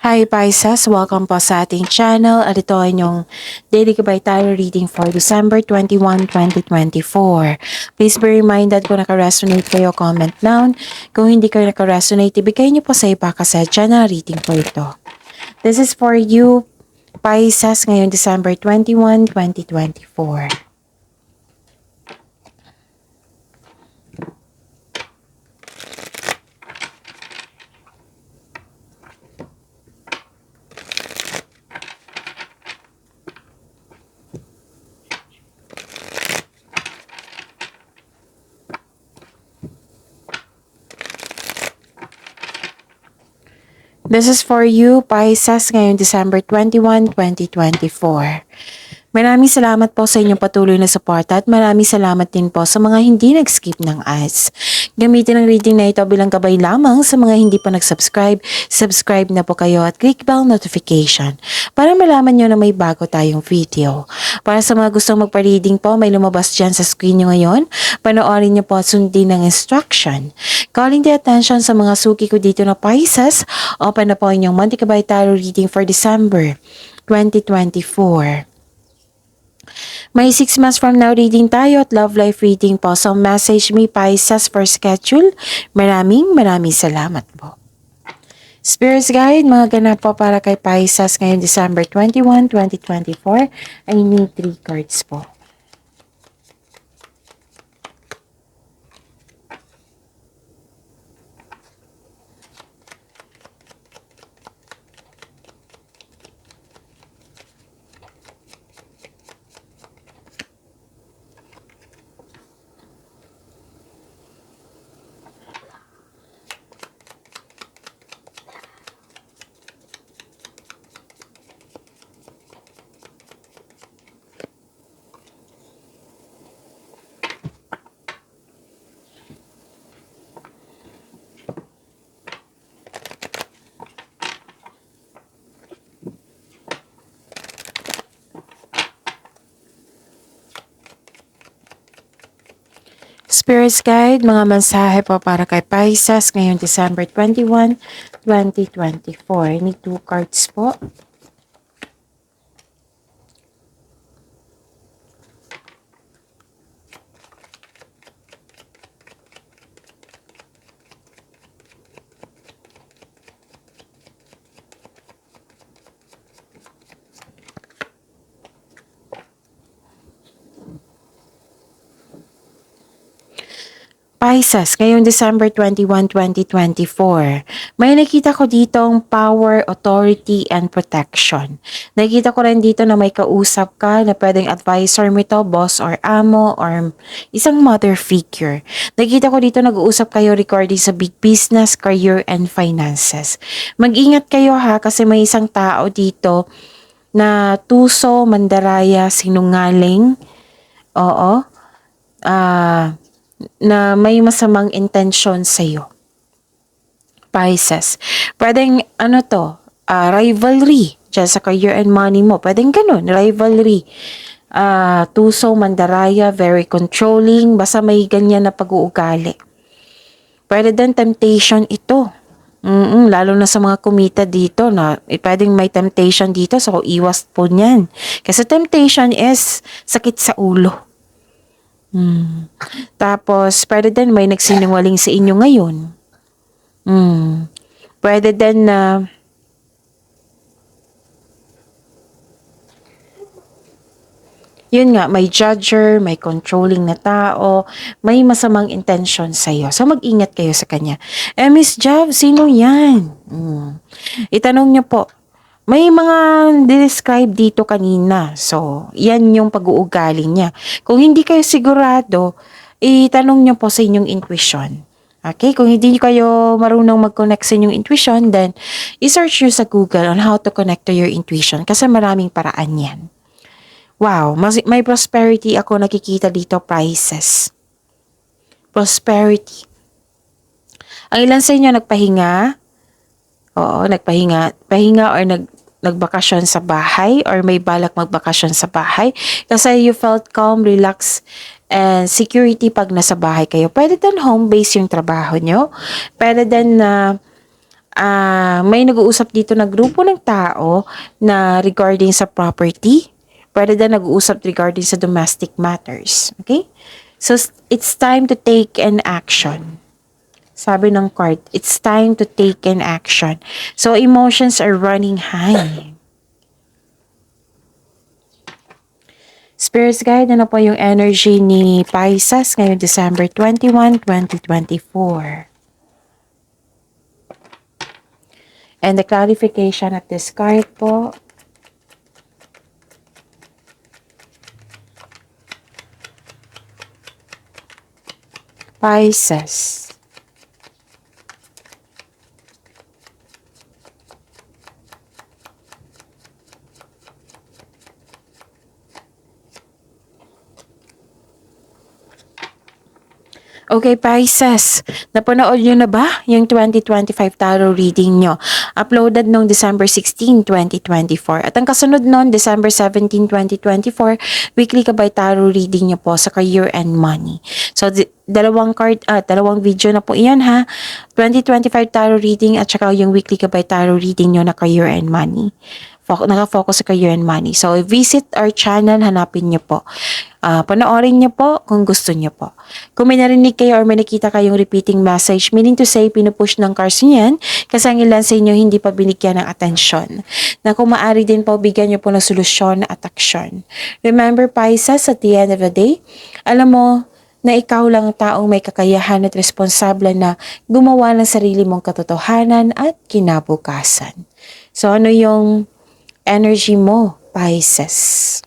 Hi Pisces! Welcome po sa ating channel at ito ay inyong Daily Gabay Tarot Reading for December 21, 2024. Please be reminded kung naka-resonate kayo, comment down. Kung hindi kayo naka-resonate, ibigay niyo po sa iba kasi channel reading po ito. This is for you, Pisces, ngayong December 21, 2024. This is for you, Pisces, ngayong December 21, 2024. Maraming salamat po sa inyong patuloy na suporta at maraming salamat din po sa mga hindi nag-skip ng ads. Gamitin ang reading na ito bilang gabay lamang sa mga hindi pa nag-subscribe. Subscribe na po kayo at click bell notification para malaman nyo na may bago tayong video. Para sa mga gustong magpa-reading po, may lumabas dyan sa screen nyo ngayon. Panoorin nyo po at sundin ng instruction. Calling the attention sa mga suki ko dito na Pisces, open na po inyong Monthly Gabay Tarot Reading for December 2024. May 6 months from now reading tayo at love life reading po. So message me Pisces for schedule. Maraming salamat po. Spirits Guide, mga ganap po para kay Pisces ngayong December 21, 2024. I need 3 cards po. Spirits Guide, mga mensahe po para kay Pisces ngayong December 21, 2024. Need 2 cards po. Pisces, ngayong December 21, 2024, may nakita ko ditong power, authority, and protection. Nakita ko rin dito na may kausap ka na pwedeng advisor mo ito, boss or amo, or isang mother figure. Nakita ko dito nag-uusap kayo regarding sa big business, career, and finances. Mag-ingat kayo ha kasi may isang tao dito na tuso, mandaraya, sinungaling, oo, na may masamang intention sa iyo. Pisces. Pwedeng rivalry dyan sa career and money mo. Pwedeng ganun, rivalry. Tuso, mandaraya, very controlling, basta may ganyan na pag-uugali. Pwede din temptation ito. Lalo na sa mga kumita dito na pwedeng may temptation dito, so iwas po niyan. Kasi temptation is sakit sa ulo. Tapos, pwede din may nagsinungaling sa inyo ngayon. Pwede din na yun nga, may judger, may controlling na tao, may masamang intention sa iyo. So, mag-ingat kayo sa kanya. Miss Jav, sino yan? Itanong niyo po. May mga describe dito kanina. So, yan yung pag-uugali niya. Kung hindi kayo sigurado, itanong niyo po sa inyong intuition. Okay? Kung hindi kayo marunong mag-connect sa inyong intuition, then i-search nyo sa Google on how to connect to your intuition kasi maraming paraan yan. Wow, may prosperity ako nakikita dito, Pisces. Prosperity. Ang ilan sa inyo nagpahinga? Oo, nagpahinga. Pahinga or nagbakasyon sa bahay or may balak magbakasyon sa bahay. Kasi you felt calm, relaxed, and security pag nasa bahay kayo. Pwede din home base yung trabaho nyo. Pwede din na may nag-uusap dito na grupo ng tao na regarding sa property. Pwede din nag-uusap regarding sa domestic matters. Okay? So, it's time to take an action. Sabi ng card, it's time to take an action. So, emotions are running high. Spirits guide, ano po yung energy ni Pisces ngayong December 21, 2024? And the clarification of this card po. Pisces. Okay, Pisces, napanood nyo na ba yung 2025 tarot reading nyo? Uploaded noong December 16, 2024. At ang kasunod noon, December 17, 2024, weekly kabay tarot reading nyo po sa career and money. So, dalawang video na po iyan ha. 2025 tarot reading at saka yung weekly kabay tarot reading nyo na career and money. Naka-focus sa career and money. So, visit our channel, hanapin nyo po. Panoorin nyo po kung gusto nyo po. Kung may narinig kayo or may nakita kayong repeating message, meaning to say, pinupush ng cards niyan kasi ang ilan sa inyo hindi pa binigyan ng atensyon. Na kung maaari din po, bigyan nyo po ng solusyon at aksyon. Remember, Pisces, at the end of the day, alam mo na ikaw lang ang taong may kakayahan at responsable na gumawa ng sarili mong katotohanan at kinabukasan. So, ano yung energy mo, Pisces?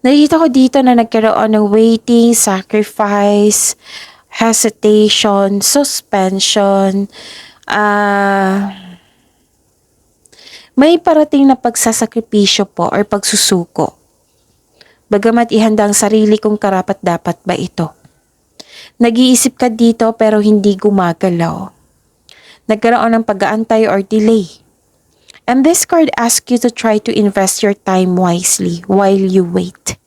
Nakita ko dito na nagkaroon ng waiting, sacrifice, hesitation, suspension. May parating na pagsasakripisyo po or pagsusuko. Bagamat ihanda ang sarili kung karapat-dapat ba ito. Nag-iisip ka dito pero hindi gumagalaw. Nagkaroon ng pag-aantay or delay. And this card asks you to try to invest your time wisely while you wait.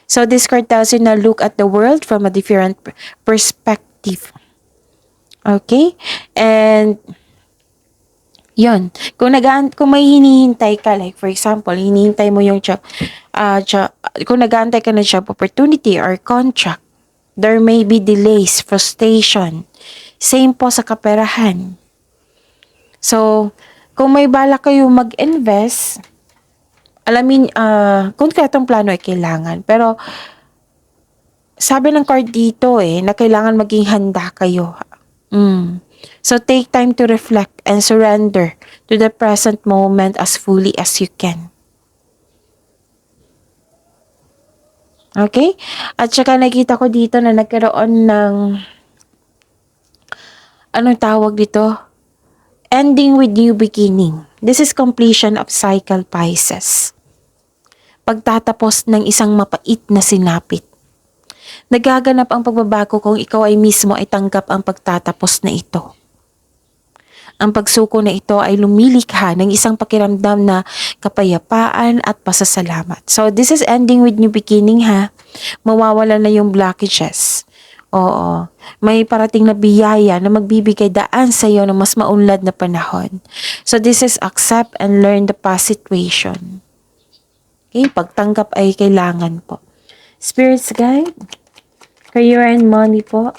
So this card tells you na look at the world from a different perspective. Okay? And yun. Kung may hinihintay ka, like for example, hinihintay mo yung kung nag-aantay ka na job opportunity or contract, there may be delays, frustration. Same po sa kaperahan. So, kung may balak kayo mag-invest, alamin, konkretong plano ay kailangan. Pero, sabi ng card dito na kailangan maging handa kayo. So, take time to reflect and surrender to the present moment as fully as you can. Okay? At saka nakita ko dito na nagkaroon ng, anong tawag dito? Ending with new beginning. This is completion of cycle, Pisces. Pagtatapos ng isang mapait na sinapit. Nagaganap ang pagbabago kung ikaw ay mismo ay tanggap ang pagtatapos na ito. Ang pagsuko na ito ay lumilikha ng isang pakiramdam na kapayapaan at pasasalamat. So this is ending with new beginning ha. Mawawala na yung blockages. Oo, may parating na biyaya na magbibigay daan sa iyo ng mas maunlad na panahon. So this is accept and learn the past situation. Okay, pagtanggap ay kailangan po. Spirits guide, career and money po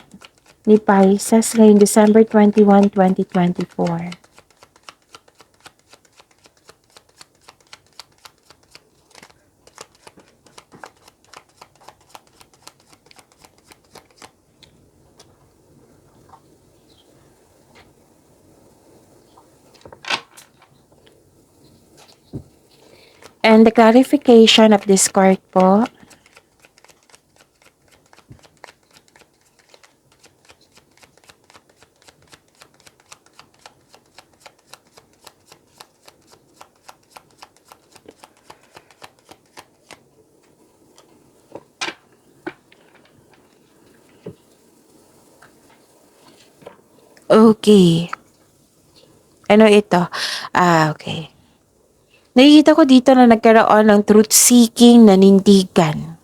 ni Pisces ngayong December 21, 2024. And the clarification of this card po. Okay. Ano ito? Okay. Nakikita ko dito na nagkaroon ng truth-seeking nanindigan.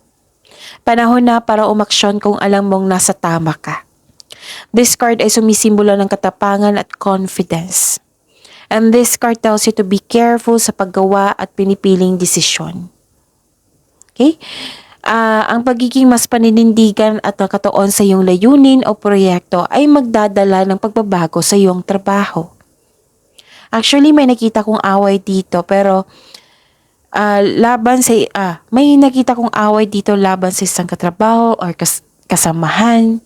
Panahon na para umaksyon kung alam mong nasa tama ka. This card ay sumisimbolo ng katapangan at confidence. And this card tells you to be careful sa paggawa at pinipiling desisyon. Okay? Ang pagiging mas paninindigan at nakatuon sa iyong layunin o proyekto ay magdadala ng pagbabago sa iyong trabaho. Actually, may nakita kong away dito pero may nakita kong away dito laban sa isang katrabaho or kasamahan.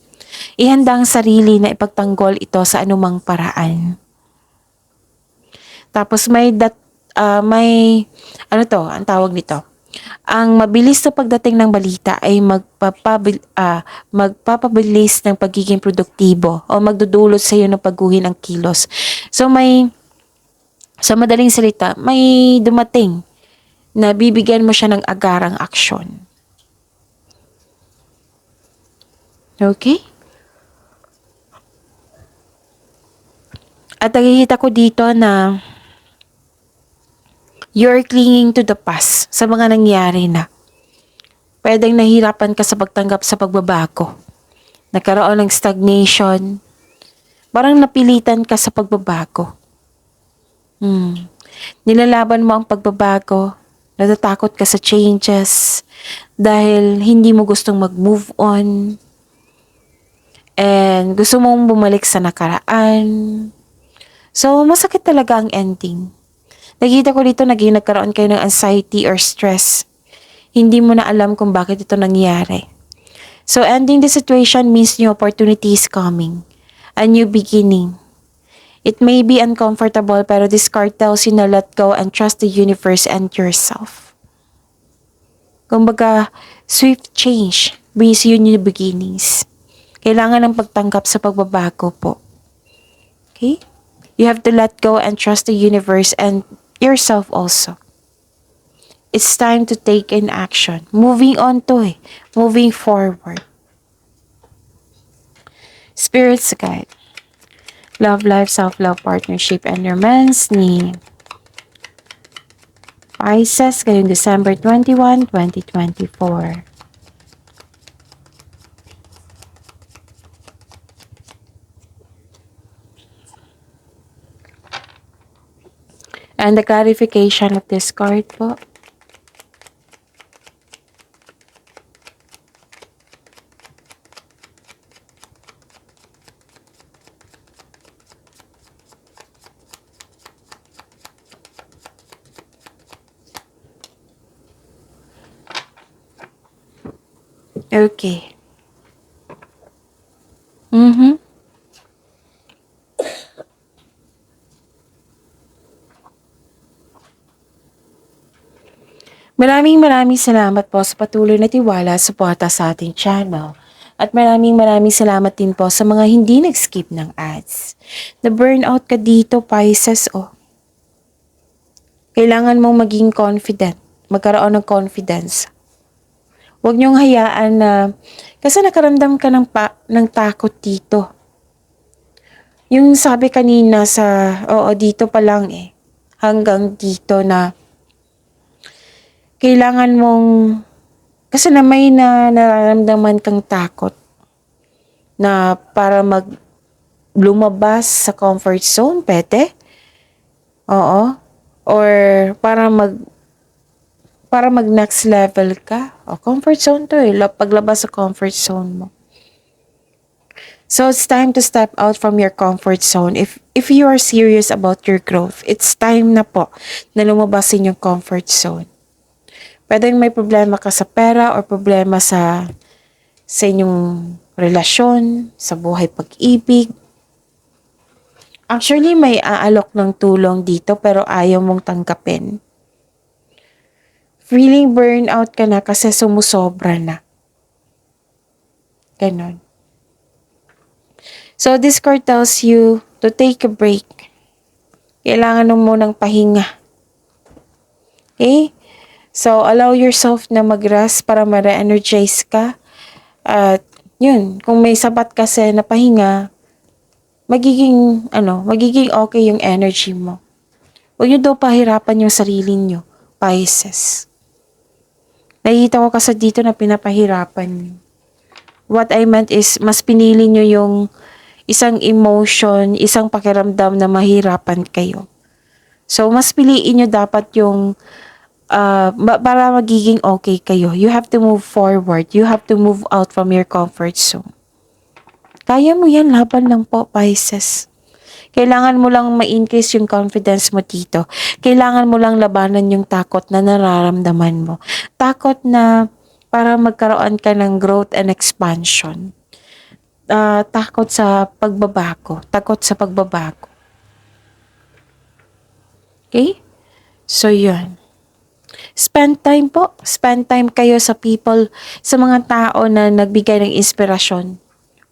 Ihanda ang sarili na ipagtanggol ito sa anumang paraan. Tapos ang tawag nito? Ang mabilis na pagdating ng balita ay magpapabilis ng pagiging produktibo o magdudulot sa iyo ng pagguhin ng kilos. So sa madaling salita, may dumating na bibigyan mo siya ng agarang aksyon. Okay? At nakikita ko dito na you're clinging to the past sa mga nangyari na. Pwedeng nahirapan ka sa pagtanggap sa pagbabago. Nagkaroon ng stagnation. Parang napilitan ka sa pagbabago. Nilalaban mo ang pagbabago. Natatakot ka sa changes. Dahil hindi mo gustong mag-move on. And gusto mong bumalik sa nakaraan. So, masakit talaga ang ending. Nakita ko dito nagkaroon kayo ng anxiety or stress. Hindi mo na alam kung bakit ito nangyari. So ending the situation means new opportunity is coming. A new beginning. It may be uncomfortable pero this card tells you na let go and trust the universe and yourself. Kumbaga, swift change brings you new beginnings. Kailangan ng pagtanggap sa pagbabago po. Okay? You have to let go and trust the universe and yourself also. It's time to take an action. Moving on to Moving forward. Spirit's guide. Love life, self-love, partnership, and romance ni Pisces ngayong December 21, 2024. And the clarification of this card po. Okay. Maraming salamat po sa patuloy na tiwala at suporta sa ating channel. At maraming salamat din po sa mga hindi nag-skip ng ads. Na-burnout ka dito, Pisces, Kailangan mong maging confident. Magkaroon ng confidence. Huwag niyong hayaan na, kasi nakaramdam ka ng takot dito. Yung sabi kanina dito pa lang hanggang dito na, kailangan mong, kasi may nararamdaman kang takot na para lumabas sa comfort zone, pwede? Oo. Or para mag next level ka. Comfort zone to paglabas sa comfort zone mo. So it's time to step out from your comfort zone. If you are serious about your growth, it's time na po na lumabas sa inyong comfort zone. Pwedeng may problema ka sa pera or problema sa inyong relasyon, sa buhay pag-ibig. Actually, may aalok ng tulong dito pero ayaw mong tanggapin. Feeling burnout ka na kasi sumusobra na. Ganon. So, this card tells you to take a break. Kailangan mo munang pahinga. Okay? So, allow yourself na mag-rest para ma-re-energize ka. At, kung may sapat kasi na pahinga, magiging okay yung energy mo. Huwag nyo daw pahirapan yung sarili nyo, Pisces. Nakikita ko kasi dito na pinapahirapan nyo. What I meant is, mas pinili nyo yung isang emotion, isang pakiramdam na mahirapan kayo. So, mas piliin nyo dapat yung para magiging okay kayo. You have to move forward. You have to move out from your comfort zone. Kaya mo yan, laban lang po, Pisces. Kailangan mo lang ma-increase yung confidence mo dito. Kailangan mo lang labanan yung takot na nararamdaman mo. Takot na para magkaroon ka ng growth and expansion. Takot sa pagbabago. Takot sa pagbabago. Okay? So, yun. Spend time po. Spend time kayo sa people, sa mga tao na nagbigay ng inspirasyon.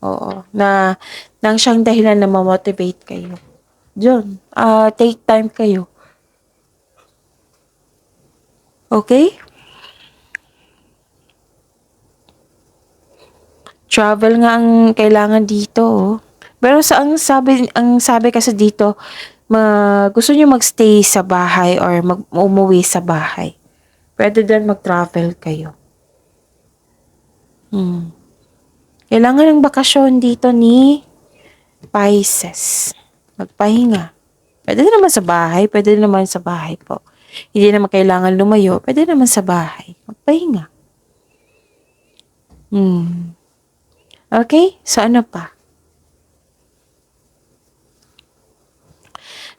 Oo. Nang siyang dahilan na ma-motivate kayo. Diyon. Take time kayo. Okay? Travel nga ang kailangan dito. Oh. Pero ang sabi kasi dito, gusto niyo magstay sa bahay or umuwi sa bahay. Pwede din mag-travel kayo. Kailangan ng bakasyon dito ni Pisces. Magpahinga. Pwede naman sa bahay. Pwede naman sa bahay po. Hindi naman kailangan lumayo. Pwede naman sa bahay. Magpahinga. Okay? So, ano pa?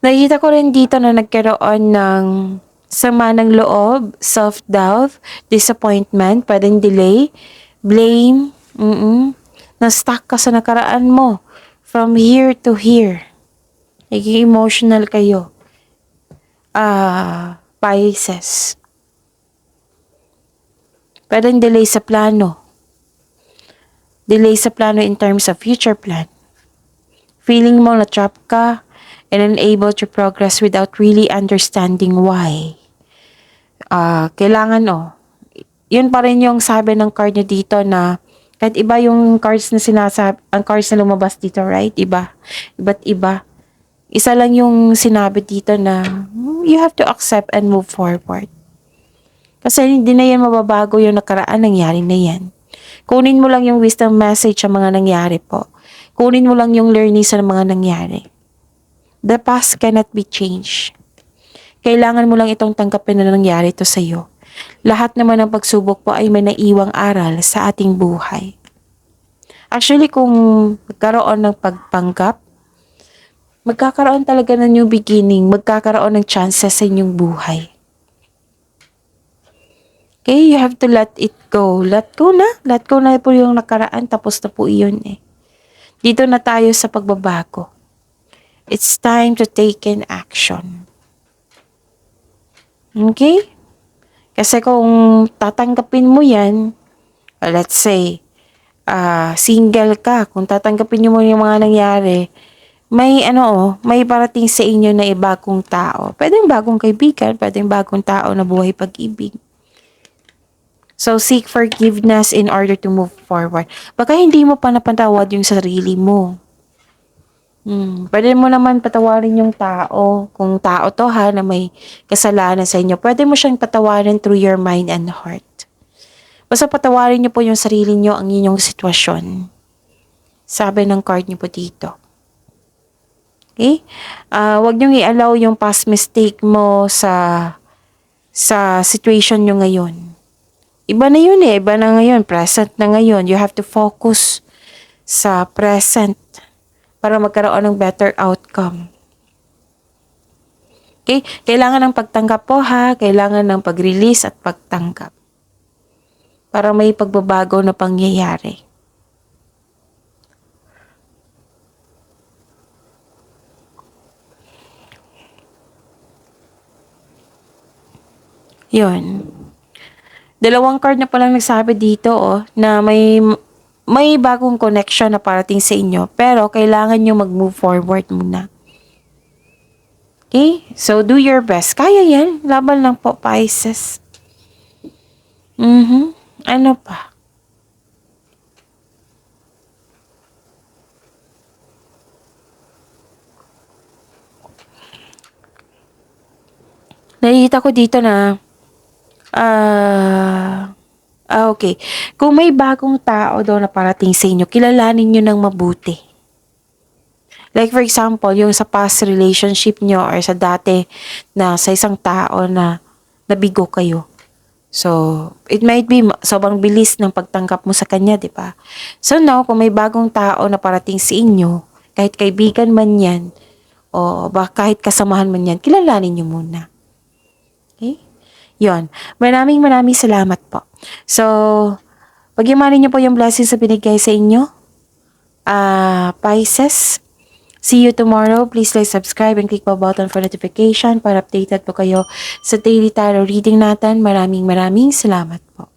Nakikita ko rin dito na nagkaroon ng sama ng loob, self-doubt, disappointment, pwedeng delay, blame, na-stuck ka sa nakaraan mo. From here to here. Naging emotional kayo. Pisces. Pwedeng delay sa plano. Delay sa plano in terms of future plan. Feeling mo na-trap ka and unable to progress without really understanding why. Kailangan yun pa rin yung sabi ng card nyo dito na kahit iba yung cards na ang cards na lumabas dito, right? Iba't iba. Isa lang yung sinabi dito na you have to accept and move forward. Kasi hindi na yan mababago yung nakaraan, nangyari na yan. Kunin mo lang yung wisdom message sa mga nangyari po. Kunin mo lang yung learning sa mga nangyari. The past cannot be changed. Kailangan mo lang itong tanggapin na nangyari ito sa'yo. Lahat naman ng pagsubok po ay may naiwang aral sa ating buhay. Actually, kung magkaroon ng pagpanggap, magkakaroon talaga ng new beginning, magkakaroon ng chances sa inyong buhay. Okay, you have to let it go. Let go na. Let go na po yung nakaraan, tapos na po iyon eh. Dito na tayo sa pagbabago. It's time to take in action. Okay? Kasi kung tatanggapin mo yan, let's say, single ka, kung tatanggapin mo yung mga nangyari, may parating sa inyo na bagong tao. Pwedeng bagong kaibigan, pwedeng bagong tao na buhay pag-ibig. So, seek forgiveness in order to move forward. Baka hindi mo pa napatawad yung sarili mo. Pwede mo naman patawarin yung tao. Kung tao to na may kasalanan sa inyo, pwede mo siyang patawarin through your mind and heart. Basta patawarin niyo po yung sarili niyo, ang inyong sitwasyon. Sabi ng card niyo po dito. Okay? Huwag niyong i-allow yung past mistake mo sa situation niyo ngayon. Iba na yun eh. Iba na ngayon. Present na ngayon. You have to focus sa present para magkaroon ng better outcome. Okay? Kailangan ng pagtanggap po Kailangan ng pag-release at pagtanggap. Para may pagbabago na pangyayari. Yun. Dalawang card na palang nagsabi dito na may bagong connection na parating sa inyo, pero kailangan nyo mag-move forward muna. Okay? So, do your best. Kaya yan. Laban lang po, Pisces. Ano pa? Nakikita ko dito na okay. Kung may bagong tao daw na parating sa inyo, kilalanin nyo ng mabuti. Like for example, yung sa past relationship nyo or sa dati na sa isang tao na nabigo kayo. So, it might be sobrang bilis ng pagtanggap mo sa kanya, di ba? So now, kung may bagong tao na parating sa inyo, kahit kaibigan man yan, o kahit kasamahan man yan, kilalanin nyo muna. Okay? Yon. Maraming salamat po. So, pagyamanin nyo po yung blessings na binigay sa inyo. Pisces, see you tomorrow. Please like, subscribe, and click the button for notification para updated po kayo sa daily tarot reading natin. Maraming salamat po.